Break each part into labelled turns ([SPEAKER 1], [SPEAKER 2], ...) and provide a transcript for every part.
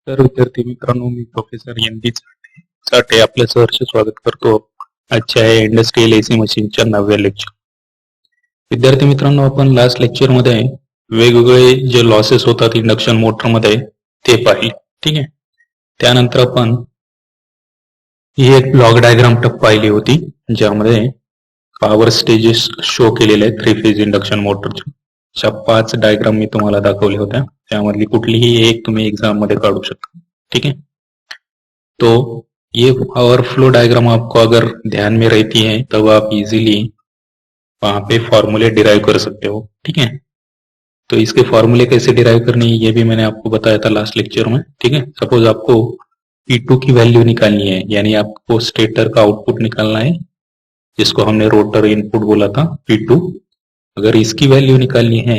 [SPEAKER 1] तर विद्यार्थी मित्रांनो, मी प्रोफेसर एन बी चाटे आपलं सहर्ष स्वागत करतो आजच्या या इंडस्ट्रियल एसी मशीनच्या 9व्या लेक्चर. विद्यार्थी मित्रांनो, आपण लास्ट लेक्चर मध्ये वेगवेगळे जे लॉसेस होतात इंडक्शन मोटर मध्ये ते पाहिले. ठीक आहे. त्यानंतर आपण ही एक ब्लॉक डायग्राम पाहिली होती ज्यामध्ये पॉवर स्टेजेस शो केलेले आहेत 3 फेज इंडक्शन मोटरच्या. अशा 5 डायग्राम मी तुम्हाला दाखवल्या होत्या. त्यामधली कुठलीही एक तुम्ही एग्जाम मध्ये काढू शकता. ठीक है. तो ये पावर फ्लो डायग्राम आपको अगर ध्यान में रहती है तब आप इजीली वहां पे फॉर्मूले डिराइव कर सकते हो. ठीक है. तो इसके फॉर्मूले कैसे डिराइव करने हैं ये भी मैंने आपको बताया था लास्ट लेक्चर में. ठीक है. सपोज आपको P2 की वैल्यू निकालनी है, यानी आपको स्टेटर का आउटपुट निकालना है जिसको हमने रोटर इनपुट बोला था P2. अगर इसकी वैल्यू निकालनी है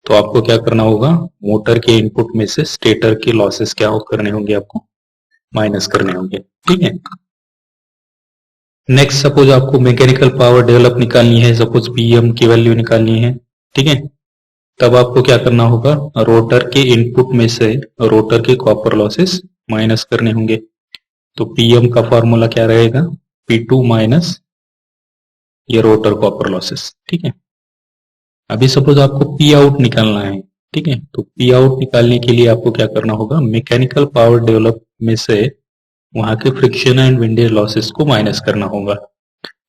[SPEAKER 1] तो आपको क्या करना होगा, मोटर के इनपुट में से स्टेटर के लॉसेस क्या करने होंगे, आपको माइनस करने होंगे. ठीक है. नेक्स्ट सपोज आपको मैकेनिकल पावर डेवलप निकालनी है, सपोज पीएम की वैल्यू निकालनी है. ठीक है. तब आपको क्या करना होगा, रोटर के इनपुट में से रोटर के कॉपर लॉसेस माइनस करने होंगे. तो पीएम का फॉर्मूला क्या रहेगा, P2 माइनस ये रोटर कॉपर लॉसेस. ठीक है. अभी सपोज आपको पी आउट निकालना है. ठीक है. तो पी आउट निकालने के लिए आपको क्या करना होगा, मैकेनिकल पावर डेवलप में से वहां के फ्रिक्शन एंड विंडेज लॉसेस को माइनस करना होगा.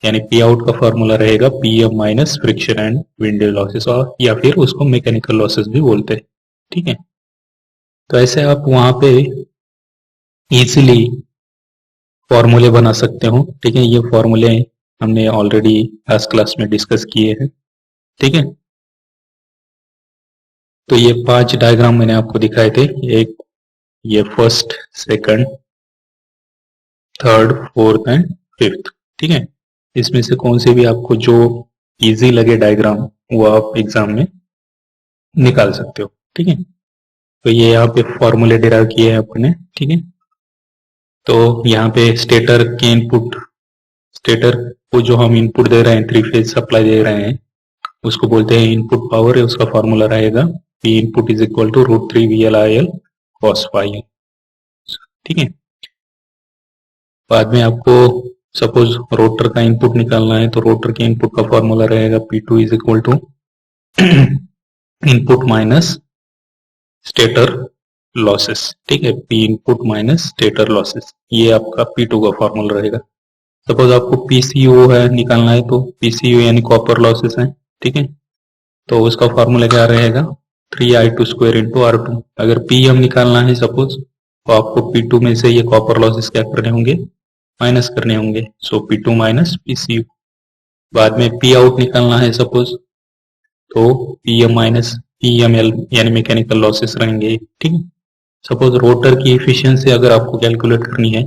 [SPEAKER 1] यानी पी आउट का फॉर्मूला रहेगा PM minus friction and windage losses, और या फिर उसको मैकेनिकल लॉसेस भी बोलते हैं. ठीक है. तो ऐसे आप वहां पे इजीली फॉर्मूले बना सकते हो. ठीक है. ये फॉर्मूले हमने ऑलरेडी लास्ट क्लास में डिस्कस किए हैं. ठीक है. तो ये 5 डायग्राम मैंने आपको दिखाए थे. एक ये first, second, third, fourth and fifth. ठीक है. इसमें से कौन से भी आपको जो इजी लगे डायग्राम वो आप एग्जाम में निकाल सकते हो. ठीक है. तो ये यहाँ पे फॉर्मूले डिराइव किए हैं अपने. ठीक है. तो यहाँ पे स्टेटर के इनपुट, स्टेटर को जो हम इनपुट दे रहे हैं, 3 फेज सप्लाई दे रहे हैं, उसको बोलते हैं इनपुट पावर है. उसका फॉर्मूला रहेगा P input is equal to √3 VL/IL cos phi. ठीक है. बाद में आपको सपोज रोटर का इनपुट निकालना है, तो रोटर के इनपुट का फॉर्मूला रहेगा P2 is equal to input minus stator losses. ठीक है. P input minus stator losses, ये आपका P2 का फॉर्मूला रहेगा. सपोज आपको PCO है निकालना है, तो PCO यानी कॉपर लॉसेस है. ठीक है. तो उसका फॉर्मूला क्या रहेगा, 3I2 स्क्वायर इंटू R2. अगर PM निकालना है सपोज, तो आपको P2 में से ये कॉपर लॉसेस क्या करने होंगे, माइनस करने होंगे. सो P2 माइनस PCU. बाद में P आउट निकालना है सपोज, तो PM माइनस PML यानी मैकेनिकल लॉसेस रहेंगे. ठीक है. सपोज रोटर की एफिशिएंसी अगर आपको कैलकुलेट करनी है,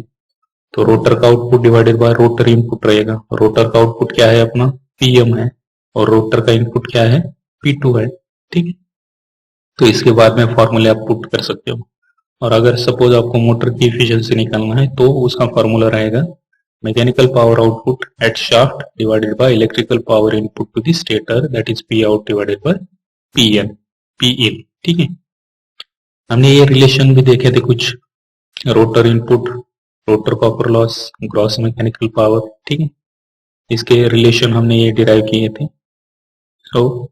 [SPEAKER 1] तो रोटर का output divided by rotor input रहेगा. रोटर का आउटपुट क्या है अपना, PM है, और रोटर का इनपुट क्या है, P2 है. ठीक है. तो इसके बाद में फॉर्मूले आप पुट कर सकते हो. और अगर सपोज आपको मोटर की एफिशिएंसी निकालना है, तो उसका फॉर्मूला रहेगा mechanical power output at shaft divided by electrical power input to the stator, that is P out divided by P in. ठीक है. हमने ये रिलेशन भी देखे थे कुछ, rotor input, rotor copper loss, gross mechanical power. ठीक है. इसके रिलेशन हमने ये डिराइव किए थे. सो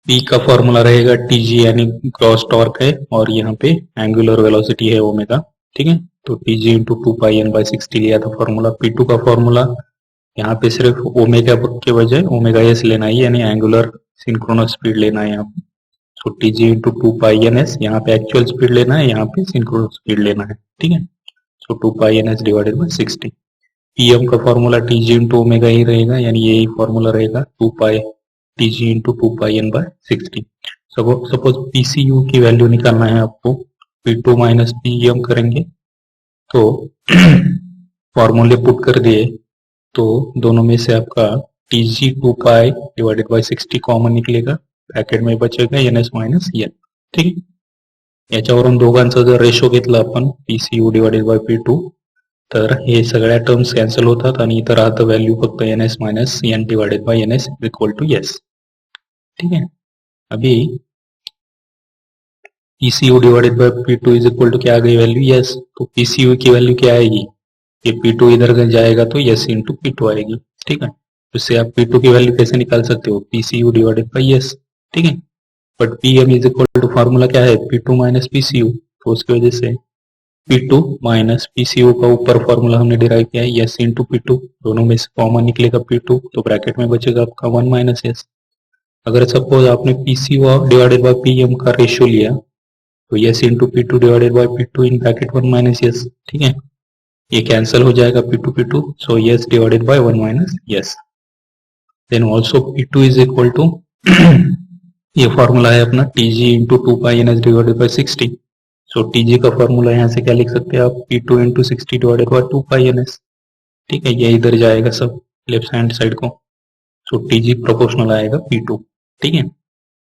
[SPEAKER 1] P का फॉर्मूला रहेगा TG यानी ग्रॉस टॉर्क है, और यहाँ पे एंगुलर वेलोसिटी है ओमेगा. ठीक है. तो TG इंटू 2πn/60 लिया था फॉर्मूला. P2 का फॉर्मूला यहाँ पे सिर्फ ओमेगा के बजाय ओमेगा S लेना है, यानी एंगुलर सिंक्रोनस स्पीड लेना है यहाँ पे. सो TG इंटू 2πns, यहाँ पे एक्चुअल स्पीड लेना है, यहाँ पे सिंक्रोनस स्पीड लेना है. ठीक है. सो 2πns डिवाइडेड बाय 60. PM का फॉर्मूला TG इंटू ओमेगा ही रहेगा, यानी यही फॉर्मूला रहेगा 2π TG into 2πn/60. Suppose PCU की वैल्यू निकालना है आपको, P2 माइनस PM करेंगे, तो फॉर्मूले पुट कर दिए, तो दोनों में से आपका TG 2π डिवाइडेड बाय 60 कॉमन निकलेगा, ब्रॅकेट में बचेगा NS माइनस N. ठीक आहे. याच्यावरून दोघांचा जर रेशो घेतला आपण PCU डिवाइडेड बाय P2, तर हे सगळ्या टर्म्स कॅन्सल होतात आणि इथं राहतं व्हॅल्यू फक्त NS minus N divided by NS equal to S. ठीक है. अभी PCU divided by P2 is equal to क्या आ गई वैल्यू, यस। तो पीसीयू की वैल्यू क्या आएगी, ये P2 इधर जाएगा तो यस इंटू P2 आएगी, ठीक है। तो इससे आप P2 की वैल्यू कैसे निकाल सकते हो, पीसीयू डिवाइडेड बाय यस, ठीक है। But PM is equal to formula क्या है, P2 माइनस पीसीयू, तो उसकी वजह से P2 माइनस पीसीयू का ऊपर फॉर्मूला हमने डिराइव किया है यस इंटू P2, दोनों में से कॉमन निकलेगा P2, तो ब्रैकेट में बचेगा आपका 1 माइनस यस। अगर सपोज आपने पीसीयू डिवाइडेड बाय पीएम का रेशियो लिया तो S into P2 divided by P2 in bracket 1 minus S, ठीक है। ये कैंसिल हो जाएगा P2 so S divided by 1 minus S. Then also P2 is equal to ये फॉर्मूला है अपना Tg into 2 pi N S divided by 60। So Tg का formula यहाँ से क्या लिख सकते हैं आप, P2 into 60 divided by 2 pi N S, ठीक है। ये इधर जाएगा सब लेफ्ट हैंड साइड को, सो Tg प्रोपोर्शनल आएगा P2, ठीक है।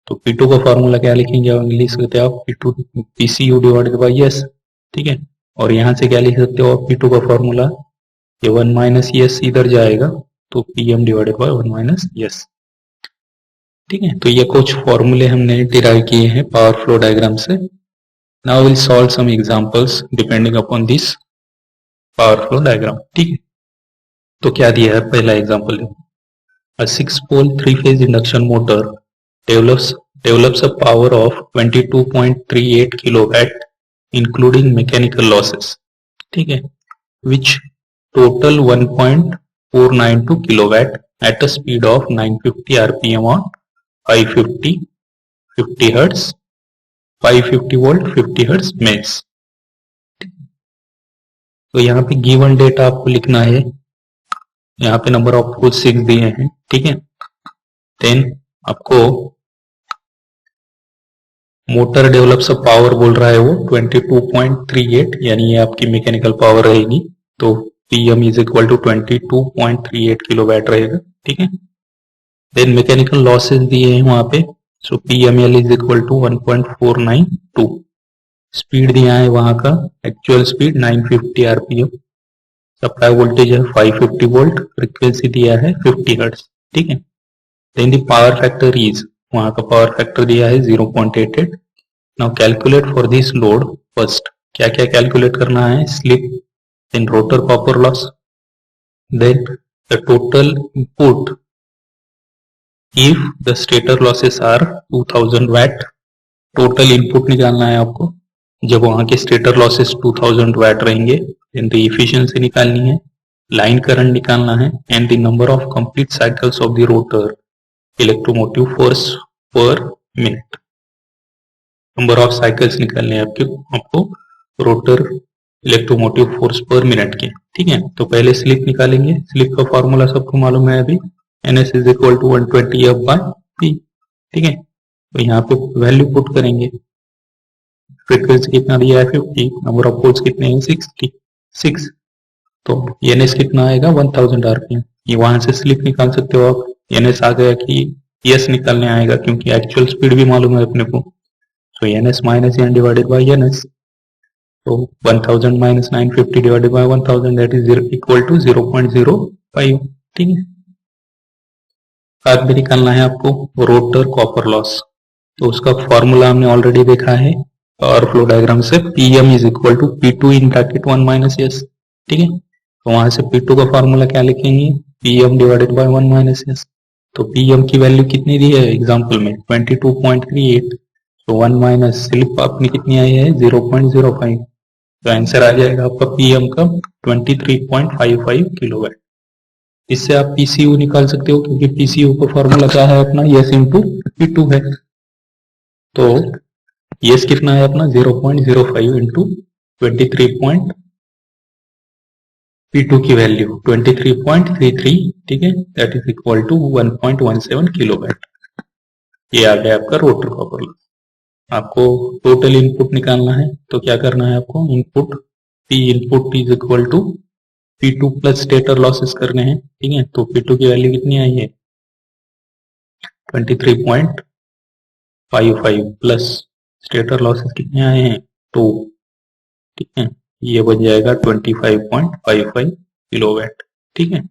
[SPEAKER 1] तो P2 का फॉर्मूला क्या लिखेंगे, लिख सकते हैं आप P2 PCU divided by yes, ठीक है। और यहाँ से क्या लिख सकते हो आप, P2 का फॉर्मूला ये 1 माइनस यस इधर जाएगा तो PM divided by 1 minus S, ठीक है। तो ये कुछ फॉर्मूले हमने डिराइव किए हैं पावर फ्लो डायग्राम से। Now will solve some examples depending upon this power flow diagram, ठीक है। तो क्या दिया है, पहला एग्जांपल है, a 6-pole 3-phase induction motor develops develops a power of 22.38 kilowatt including mechanical losses, ठीक है, which total 1.492 kilowatt at a speed of 950 rpm on 550 50 hertz 550 volt 50 hertz mess. तो यहाँ पे गिवन डेटा आपको लिखना है, यहाँ पे नंबर ऑफ पोल्स 6 दिए हैं, ठीक है। देन आपको मोटर डेवलप्स पावर बोल रहा है वो 22.38, यानी ये आपकी मैकेनिकल पावर रहेगी, तो PM is equal to 22.38 kilowatt रहेगा, ठीक है। देन मैकेनिकल लॉसेस दिए हैं वहां पे, so PML is equal to 1.492, speed दिया है वहां का actual speed 950 RPM, supply voltage है 550 वोल्ट, फ्रीक्वेंसी दिया है 50 हर्ट्ज, ठीक है। Then the power factor is, वहां का पावर फैक्टर दिया है 0.88। Now calculate for this load first, क्या क्या कैलकुलेट करना है, slip, then rotor copper loss, then the total input if the stator losses are 2000 watt, total input निकालना है आपको जब वहां के स्टेटर लॉसेस 2000 वैट रहेंगे, देन द एफिशिएंसी निकालनी है, लाइन करंट निकालना है, and the number of complete cycles of the rotor electromotive force पर मिनट, नंबर ऑफ साइकिल्स निकालने हैं आपको रोटर इलेक्ट्रोमोटिव फोर्स पर मिनट के, ठीक है। तो पहले स्लिप निकालेंगे, स्लिप का फॉर्मूला सबको मालूम है अभी, NS is equal to 120 F by P, ठीक है। तो यहाँ पे वैल्यू पुट करेंगे, फ्रीक्वेंसी कितना दिया है 50, नंबर ऑफ पोल्स कितने हैं 66, तो NS कितना आएगा 1000 आरपीएम, ये वहां से स्लिप निकाल सकते हो आप, NS आ गया कि यस निकालने आएगा क्योंकि एक्चुअल स्पीड भी मालूम है अपने को, तो NS minus N divided by NS, तो 1000 माइनस 950 divided by 1000 that is equal to 0.05, ठीक है। बाद में निकालना है आपको रोटर कॉपर लॉस, तो उसका फॉर्मूला हमने ऑलरेडी देखा है पावर फ्लो डायग्राम से, PM is equal to P2 in bracket 1 minus S, ठीक है। तो वहां से P2 का फॉर्मूला क्या लिखेंगे, PM divided by 1 minus S, तो पीएम की वैल्यू कितनी दी है एग्जांपल में 22.38, तो 1 माइनस स्लिप अपनी कितनी आई है 0.05, तो आंसर आ जाएगा आपका पीएम का 23.55 किलोवाट। इससे आप पीसीयू निकाल सकते हो क्योंकि पीसीयू का फॉर्मूला क्या है अपना, यस इंटू P2 है, तो यस कितना है अपना 0.05 इंटू 23. P2 की वैल्यू 23.33, ठीक है, दैट इज इक्वल टू 1.17 किलोवाट। ये आ गया आपका रोटर कॉपर लॉस। आपको टोटल इनपुट निकालना है, तो क्या करना है आपको, input P input is equal to P2 plus stator losses करने हैं, ठीक है। तो P2 की वैल्यू कितनी आई है 23.55 प्लस स्टेटर लॉसेस कितने आए हैं 2, ठीक है, ये बन जाएगा 25.55 किलोवाट, ठीक है।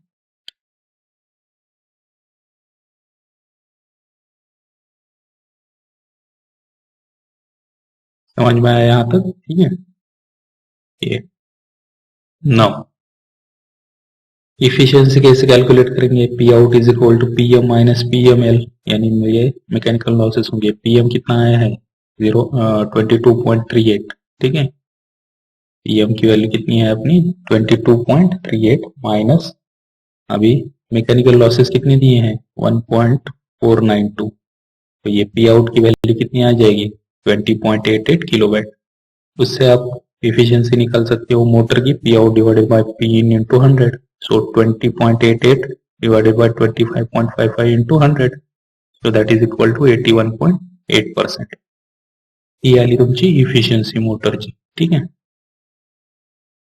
[SPEAKER 1] समझ में आया यहाँ तक? ठीक है, ये नाउ इफिशियंसी कैसे कैलकुलेट करेंगे? P out is equal to P M minus P M L, यानी ये मैकेनिकल लॉसेस होंगे। पी एम कितना आया है? 22.38, ठीक है। पी एम की वैल्यू कितनी है अपनी? 22.38 माइनस अभी मैकेनिकल लॉसेस कितने दिए हैं? 1.492, तो ये पी आउट की वैल्यू कितनी आ जाएगी? 20.88 किलोवाट। उससे आप इफिशियंसी निकाल सकते हो मोटर की, P out divided by P in into 100। So 20.88 divided by 25.55 into 100. So that is equal to 81.8%. ही आली तुमची इफिशियन्सी मोटरची, ठीक आहे।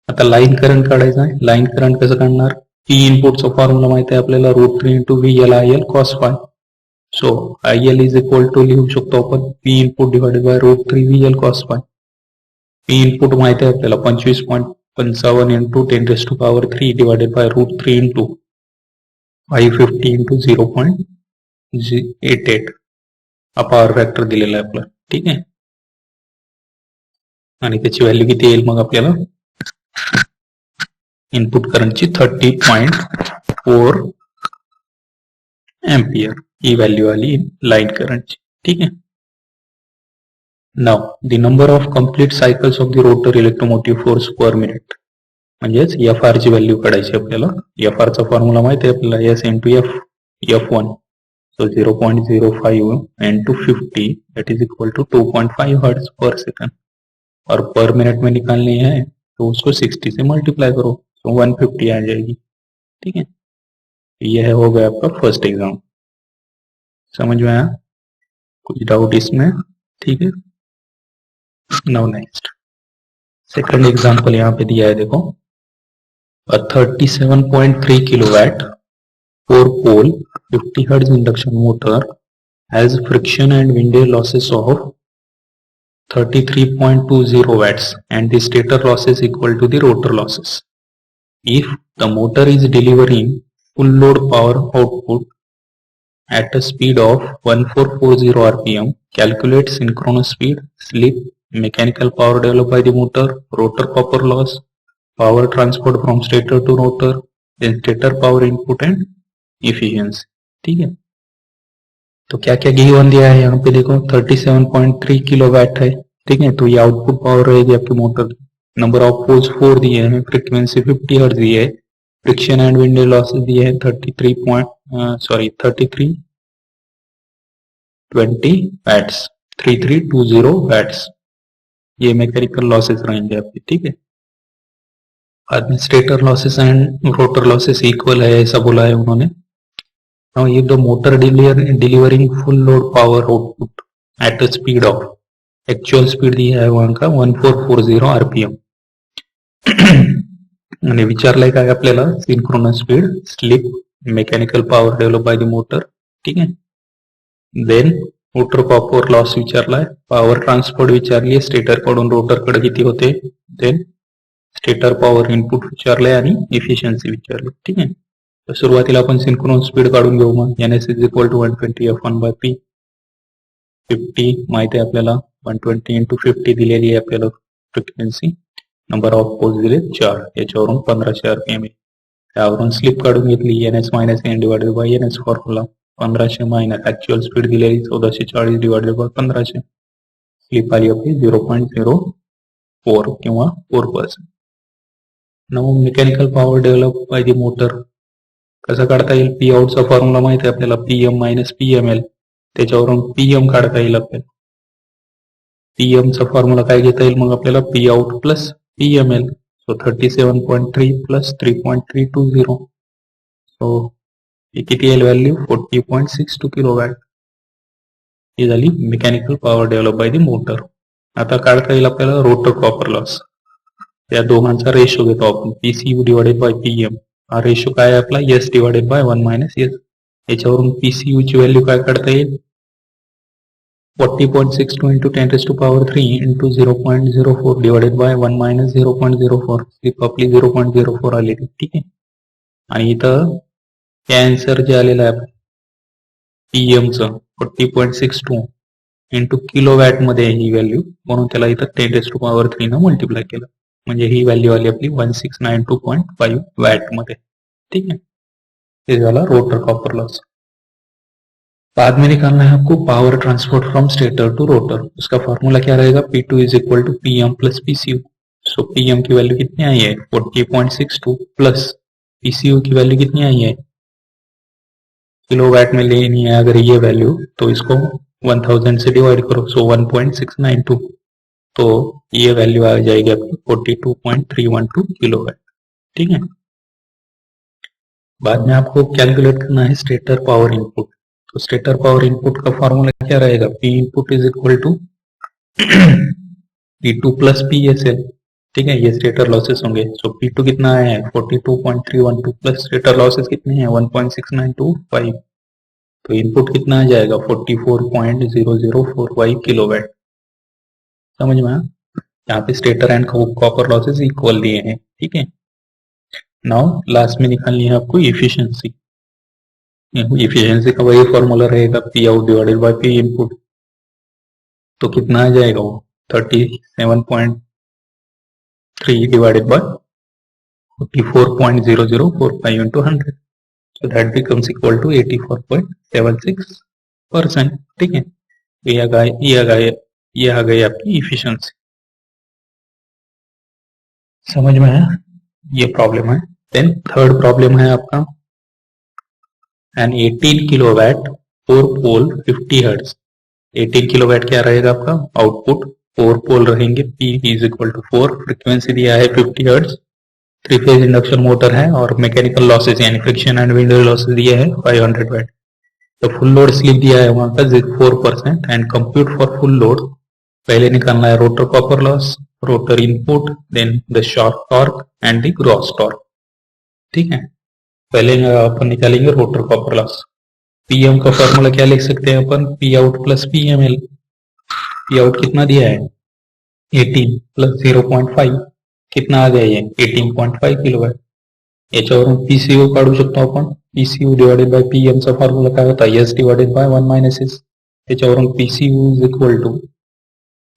[SPEAKER 1] आता लाईन करंट काढायचा आहे। लाईन करंट कसं काढणार? पी इनपुटचा फॉर्म्युला माहित आहे आपल्याला, √3 into VL cos phi. So IL is equal to लिहू शकतो आपण पी input divided by √3 VL cos phi. पी इनपुट माहित आहे आपल्याला 25.55 into 10⁻³ divided by √3 into 550 into 0.88 हा पॉवर फॅक्टर दिलेला आहे आपला, ठीक आहे। आणि त्याची व्हॅल्यू किती येईल मग आपल्याला? इनपुट करंटची 30.4 एम्पियर ही व्हॅल्यू आली लाईन करंटची, ठीक आहे। Now the number of complete cycles of the rotor electromotive force per minute, म्हणजेच एफ आर ची व्हॅल्यू काढायची आपल्याला। एफ आर चा फॉर्म्युला माहिती आहे आपल्याला, S into F, F1. So 0.05 into 50 that is equal to 2.5 hertz पर सेकंड, और पर मिनट में निकालनी है तो उसको 60 से मल्टीप्लाई करो तो 150 आ जाएगी, ठीक है। यह हो गया आपका फर्स्ट एग्जाम। समझ में आया? कुछ डाउट इसमें? ठीक है। नाउ नेक्स्ट सेकंड एग्जांपल यहाँ पे दिया है, देखो। अ 37.3 kilowatt 4-pole 50 Hz induction motor has friction and windage losses of 33.20 watts and the stator losses equal to the rotor losses. If the motor is delivering full load power output at a speed of 1440 rpm, calculate synchronous speed, slip, mechanical power developed by the motor, rotor copper loss, power transport from stator to rotor, then stator power input and efficiency, ठीक है। तो क्या क्या given दिया है यहाँ पे देखो, 37.3 किलोवाट है, ठीक है। तो ये आउटपुट पावर रहेगी आपके मोटर की। नंबर ऑफ पोल्स 4 दिए हैं, फ्रीक्वेंसी 50 हर्ट्ज दिए है, फ्रिक्शन एंड विंडेज लॉसेस दिए हैं 3320 वैट्स, 3320 वैट्स, ये मैकेनिकल लॉसेस रहेंगे आपके, ठीक है। Stator losses and rotor losses equal है ऐसा बोला है उन्होंने। Now if the motor delivering full load power output at a speed of, actual speed दिया है वहां का 1440 rpm आणि विचारलंय काय आपल्याला? Synchronous speed, slip, mechanical power develop by the motor, ठीक आहे। देन रोटर कॉपर लॉस विचारलाय, पॉवर ट्रान्सपोर्ट विचारली, स्टेटर कडून रोटर कडे किती होते, देन स्टेटर पॉवर इनपुट विचारलंय आणि इफिशियन्सी विचारली, ठीक आहे। तर सुरुवातीला आपण सिंक्रोनस स्पीड काढून घेऊ मग। NS is equal to 120 F1 by P, 50 माहिती आहे आपल्याला, 120 इंटू 50 दिलेली आहे आपल्याला फ्रिक्वेन्सी, नंबर ऑफ पोल्स दिले 4, याच्यावरून 1500 rpm आहे। त्यावरून स्लिप काढून घेतली, NS minus N divided by NS formula, 1500 minus actual speed दिलेली 1440 डिवाइडेड बाय 1500, स्लिप आली आपली 0.04 किंवा 4%। Now mechanical power develop by the motor कसं काढता येईल? पी आउटचा फॉर्म्युला माहिती आहे आपल्याला, PM मायनस PML, त्याच्यावरून PM काढता येईल आपल्याला। PM चा फॉर्म्युला काय घेता येईल मग आपल्याला? पी आउट प्लस PML, सो 37.3 प्लस 3.320, सो ही किती येईल व्हॅल्यू? 40.62 किलोवॅट। ही झाली mechanical power develop by the motor. आता काढता येईल आपल्याला रोटर कॉपर लॉस, त्या दोघांचा रेशो घेतो आपण, PCU डिवाइडेड बाय PM, हा रेशो काय आहे आपला? S divided by 1 minus S, याच्यावरून PCU ची व्हॅल्यू काय काढता येईल? 40.62 into 10⁻³ into 0.04 divided by 1 minus 0.04, slip आपली 0.04 आलेली, ठीक आहे। आणि इथं हे आन्सर जे आलेलं आहे PM चं 40.62 इंटू किलोवॅट मध्ये ही व्हॅल्यू, म्हणून त्याला इथं 10⁻³ न मल्टिप्लाय केलं, म्हणजे ही व्हॅल्यू आली आपली 1692.5 वॅट मध्ये. ठीक है, ये झाला रोटर कॉपर लॉस. बाद में निकालना है आपको power transport from stator to rotor. उसका फॉर्मूला क्या रहेगा, P2 is equal to PM plus PCU. So PM की वैल्यू कितनी आई है 40.62 प्लस PCU की वैल्यू कितनी आई है, किलोवाट में लेनी है अगर ये वैल्यू, तो इसको 1000 से डिवाइड करो, सो 1.692, तो ये वैल्यू आ जाएगी आपकी 42.312 किलोवाट. ठीक है. बाद में आपको कैलकुलेट करना है स्टेटर पावर इनपुट. तो स्टेटर पावर इनपुट का फॉर्मूला क्या रहेगा, P input is equal to P2 plus PSL. ठीक है, ये स्टेटर लॉसेस होंगे. सो P2 कितना है 42.312 प्लस स्टेटर लॉसेस कितने हैं 1.6925, तो इनपुट कितना आ जाएगा 44.0045 किलोवाट. समझ में? यहाँ पे stator and copper losses equal दिए हैं. ठीक है. नाउ लास्ट में निकालनी है आपको इफिशियंसी. इफिशियंसी का वही फॉर्मूला रहेगा P out divided by P input. तो कितना आ जाएगा वो 37.3 divided by 44.0045 into 100. So that becomes equal to 84.76%. ठीक है, ये आ गई आपकी इफिशियंसी. समझ में है? ये प्रॉब्लम है. देन थर्ड प्रॉब्लम है आपका an 18 kilowatt 4 pole 50 hertz. 18 kilowatt क्या रहेगा आपका आउटपुट, 4 पोल रहेंगे, P is equal to 4, frequency दिया है 50 हर्ट्ज, 3 फेज इंडक्शन मोटर है, और मैकेनिकल लॉसेस यानी फ्रिक्शन एंड विंड लॉसेस दिए है 500 वाट. तो फुल लोड स्लिप दिया है वहां का 4% and compute for full load. पहले निकालना है rotor copper loss, rotor input, then the short torque and the gross torque. ठीक है, पहले अपन निकालेंगे रोटर कॉपर लॉस. पीएम का फॉर्मूला क्या लिख सकते हैं अपन, P out plus PML. P out कितना दिया है 18 प्लस 0.5, कितना आ गया ये 18.5 किलोवाट. याच्यावरून PCU काढू शकतो आपण. PCU डिवाइडेड बाय PM चा फॉर्म्युला काय होता, S divided by 1 minus S. त्याच्यावरून PCU इज इक्वल टू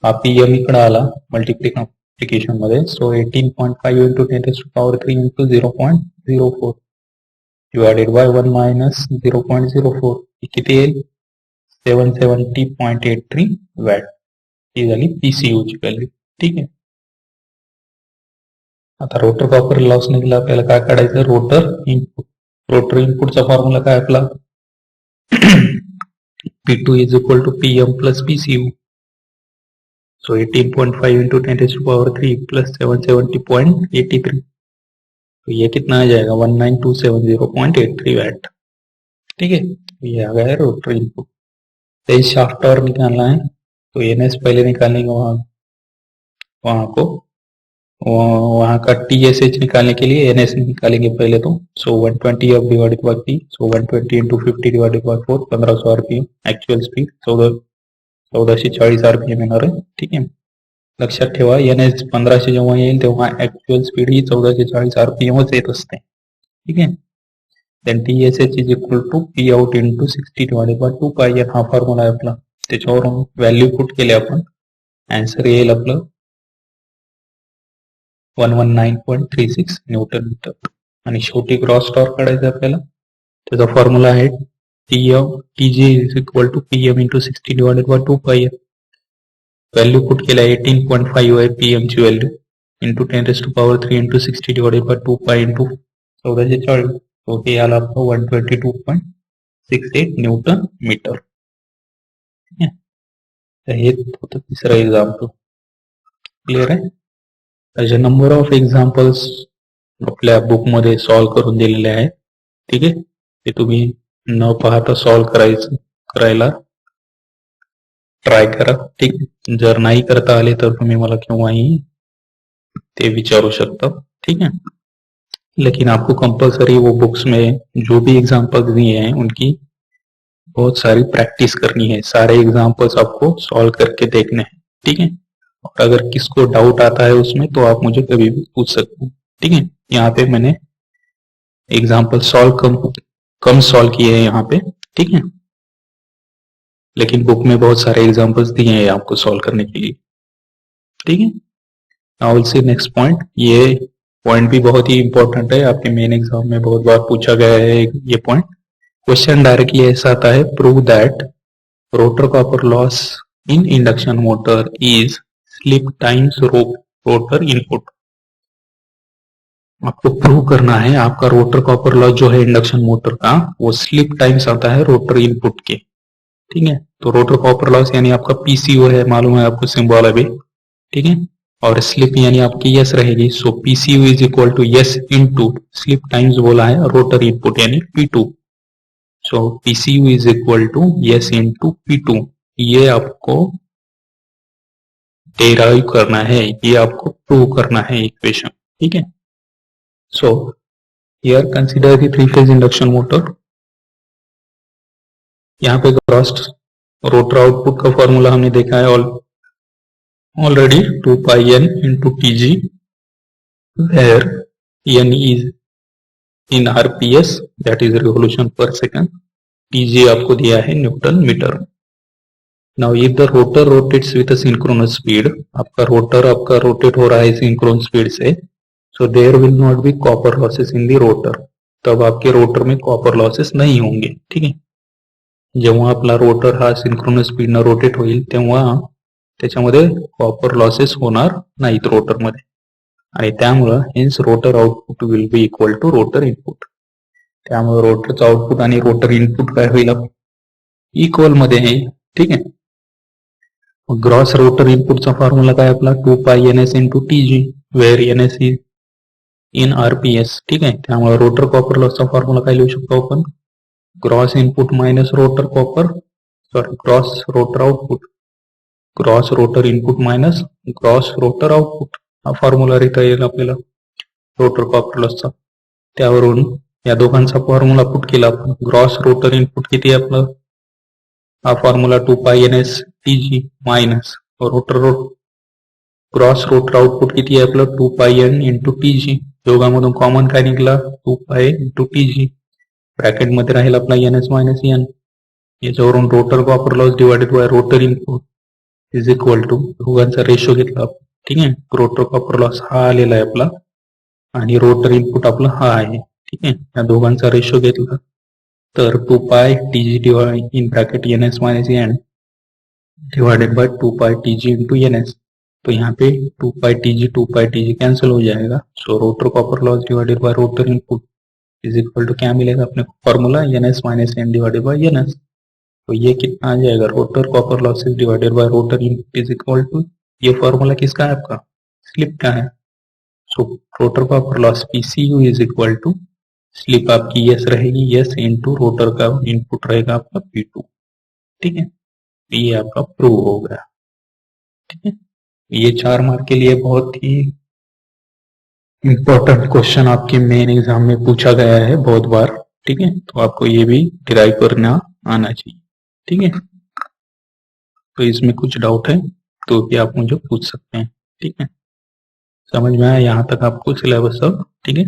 [SPEAKER 1] हा PM इकडे आला मल्टिप्लिकेशन मध्ये, सो 18.5 into 10⁻³ into 0.04 divided by 1 minus 0.04, किती येईल 770.83 वॅट. ही झाली PCU ची व्हॅल्यू. ठीक आहे. आता रोटर कॉपर लॉस निघाला, आपल्याला काय काढायचं रोटर इनपुट. रोटर इनपुटचा फॉर्म्युला काय आपला P2 is equal to PM plus PCU. So 18.5 into 10⁻³ plus 770.83, तो ये कितना आ जाएगा 19270.83 वैट. ठीक है, ये आ गया है रोटर इनपुट. तो शाफ्ट टॉर्क निकालना है, तो NS पहले निकालेंगे वहां का TSH निकालने के लिए NS निकालेंगे पहले तो. सो 120 अब divided by P, so 120 into 50 divided by 4, 1500 RPM. Actual speed 1440 RPM येणार आहे. ठीक आहे, लक्षात ठेवा NS 1500 जेव्हा येईल तेव्हा ऍक्च्युअल स्पीड ही 1440 RPM येत असते. ठीक आहे. Then TSH is equal to P out into 60 divided by 2 pi, हा फॉर्म्युला आहे आपला. त्याच्यावरून व्हॅल्यू पुट केले आपण, आन्सर येईल आपलं 119.36 न्यूटन मीटर. आणि शेवटी ग्रॉस टॉर्क काढायचा आपल्याला. त्याचा फॉर्म्युला आहे TG is equal to PM into 60 divided by 2 pi. Value put केल्या 18.5 आहे PM ची value, into 10⁻³ into 60 divided by 2 pi into 1440, तो हे आला आपलं 122.68 न्यूटन मीटर. ठीक आहे, तर हे होतं तिसरं एक्झाम्पल. क्लिअर आहे. अशा नंबर ऑफ एक्झाम्पल्स आपल्या बुक मध्ये सॉल्व्ह करून दिलेले आहेत. ठीक आहे, ते तुम्ही न पाहता सॉल्व्ह करायला ट्राय करा. ठीक, जर नहीं करता आले तर तुम्ही मला केव्हाही ते विचारू शकता. ठीक है, लेकिन आपको कंपलसरी वो बुक्स में जो भी एग्जांपल्स दिए हैं उनकी बहुत सारी प्रैक्टिस करनी है. सारे एग्जांपल्स आपको सॉल्व करके देखने हैं. ठीक है, और अगर किसको डाउट आता है उसमें तो आप मुझे कभी भी पूछ सकते हैं. ठीक है, यहाँ पे मैंने एग्जाम्पल कम सॉल्व किए हैं यहाँ पे. ठीक है, लेकिन बुक में बहुत सारे एग्जांपल्स दिए हैं आपको सॉल्व करने के लिए, ठीक है। Now will see next point. ये पॉइंट भी बहुत ही इंपॉर्टेंट है, आपके मेन एग्जाम में बहुत बार पूछा गया है ये पॉइंट। क्वेश्चन डायरेक्टली ऐसा आता है, prove that rotor copper loss in induction motor is slip times rotor input. आपको प्रूव करना है आपका रोटर कॉपर लॉस जो है इंडक्शन मोटर का, वो स्लिप टाइम्स आता है रोटर इनपुट के, ठीक है। तो रोटर कॉपर लॉस यानी आपका पीसीओ है, मालूम है आपको सिंबल अभी, ठीक है। और स्लिप यानी आपकी यस रहेगी, so PCU is equal to S into slip times बोला है रोटर इनपुट यानी P2। So PCU is equal to S into P2। ये आपको डेराइव करना है, ये आपको प्रूव करना है इक्वेशन, ठीक है। So here consider the three phase induction motor. यहाँ पे ग्रॉस रोटर आउटपुट का फॉर्मूला हमने देखा है already 2 pi n into Tg, where n is in RPS, that is revolution per second, Tg आपको दिया है newton metre. Now if the rotor rotates with a synchronous speed, आपका rotor आपका rotate हो रहा है सिंक्रोन स्पीड से, so there will not be copper losses in the rotor, तब आपके रोटर में कॉपर लॉसेस नहीं होंगे, ठीक है। जेव्हा आपला रोटर हा सिंक्रोनस स्पीडनं रोटेट होईल तेव्हा त्याच्यामध्ये कॉपर लॉसेस होणार नाहीत रोटरमध्ये, आणि त्यामुळं hence rotor output will be equal to rotor input. त्यामुळे रोटरचं आउटपुट आणि रोटर इनपुट काय होईल इक्वल मध्ये आहे, ठीक आहे। ग्रॉस रोटर इनपुटचा फॉर्म्युला काय आपला 2 pi N S into TG, where N S is in RPS, ठीक आहे। त्यामुळे रोटर कॉपर लॉसचा फॉर्म्युला काय लिहू शकतो आपण, gross input minus rotor copper, sorry gross rotor output, gross rotor input minus gross rotor output, हा फॉर्म्युला लिहिता येईल आपल्याला रोटर कॉपर लॉसचा। त्यावरून या दोघांचा फॉर्म्युला पुट केला आपण, ग्रॉस रोटर इनपुट किती आहे आपलं, हा formula 2 pi N S TG minus gross rotor output किती आहे आपलं 2 पाय एन इंटू टीजी, दोघांमधून कॉमन काय निघला 2 पाय इंटू टीजी, ब्रॅकेट मध्ये राहील आपला एन एस मायनस एन, याच्यावरून rotor copper loss divided by rotor input is equal to दोघांचा रेशो घेतला, ठीक आहे। रोटर कॉपर लॉस हा आलेला आहे आपला आणि रोटर इनपुट आपला हा आहे, ठीक आहे। या दोघांचा रेशो घेतला तर 2 pi TG divide in bracket N S minus N divided by 2 pi TG into N S. तो यहाँ पे 2 पाई टीजी कैंसिल हो जाएगा, so rotor copper loss divided by rotor input is equal to क्या मिलेगा अपने formula N S minus N divided by N S. तो ये कितना आ जाएगा, rotor copper losses divided by rotor input is equal to, ये फॉर्मूला किसका है आपका स्लिप का है, so rotor copper loss PCU is equal to slip आपकी यस रहेगी, यस इनटू रोटर का इनपुट रहेगा आपका P2, ठीक है। ये आपका प्रूव हो गया, ठीक है। ये 4 मार्क के लिए बहुत ही इंपॉर्टेंट क्वेश्चन आपके मेन एग्जाम में पूछा गया है बहुत बार, ठीक है। तो आपको ये भी डिराइव करना आना चाहिए, ठीक है। तो इसमें कुछ डाउट है तो भी आप मुझे पूछ सकते हैं, ठीक है। समझ में आया यहाँ तक आपको सिलेबस सब, ठीक है।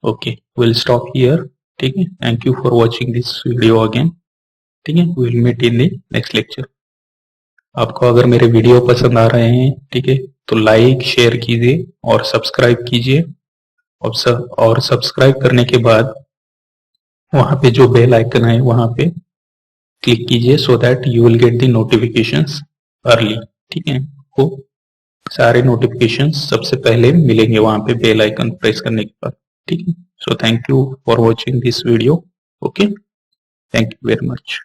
[SPEAKER 1] ओके, विल स्टॉप हियर, ठीक है। Thank you for watching this video again, ठीक है। Will meet in the next lecture. आपको अगर मेरे वीडियो पसंद आ रहे हैं, ठीक है, तो लाइक शेयर कीजिए और सब्सक्राइब कीजिए, और सब्सक्राइब करने के बाद वहां पे जो बेल आइकन है वहां पे क्लिक कीजिए, so that you will get the notifications early, ठीक है। तो सारे नोटिफिकेशंस सबसे पहले मिलेंगे वहां पे बेल आइकन प्रेस करने के बाद, ठीक है। So thank you for watching this video, okay, thank you very much.